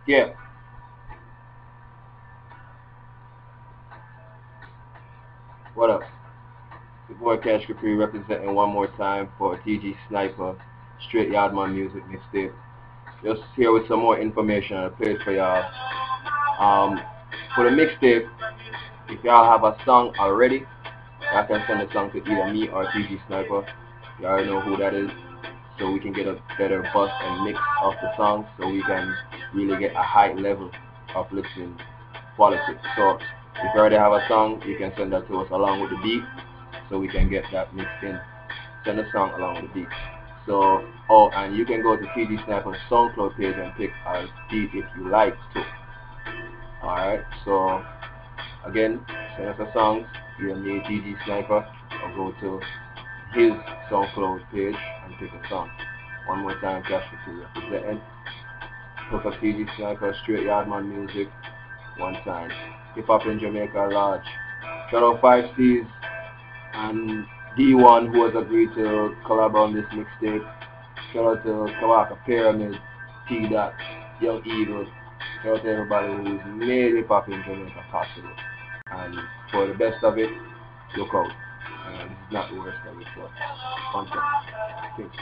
Yeah. What up? The boy Cash Capri representing one more time for TG Sniper, Straight Yardman Music Mixtape. Just here with some more information I played for y'all. Um, for the mixtape, if y'all have a song already, y'all can send the song to either me or TG Sniper. You already know who that is, so we can get a better bust and mix of the song, so we can really get a high level of listening quality. So if you already have a song, you can send that to us along with the beat, so we can get that mixed in. Send a song along with the beat. So, oh, and you can go to TG Sniper's SoundCloud page and pick a beat if you like to. Alright, so again, send us a song, either me, TG Sniper, or go to his SoundCloud page and pick a song. One more time, Cash for two representing. Hook up TG Sniper, Straight Yardman Music, one time. Hip Hop in Jamaica Large. Shout out 5 C's and D1 who has agreed to collab on this mixtape. Shout out to Kawaka Pyramid, T Dot, Young Eagle. Shout out to everybody who's made hip hop in Jamaica possible. And for the best of it, look out. This is not the worst of it, so fun. Thanks.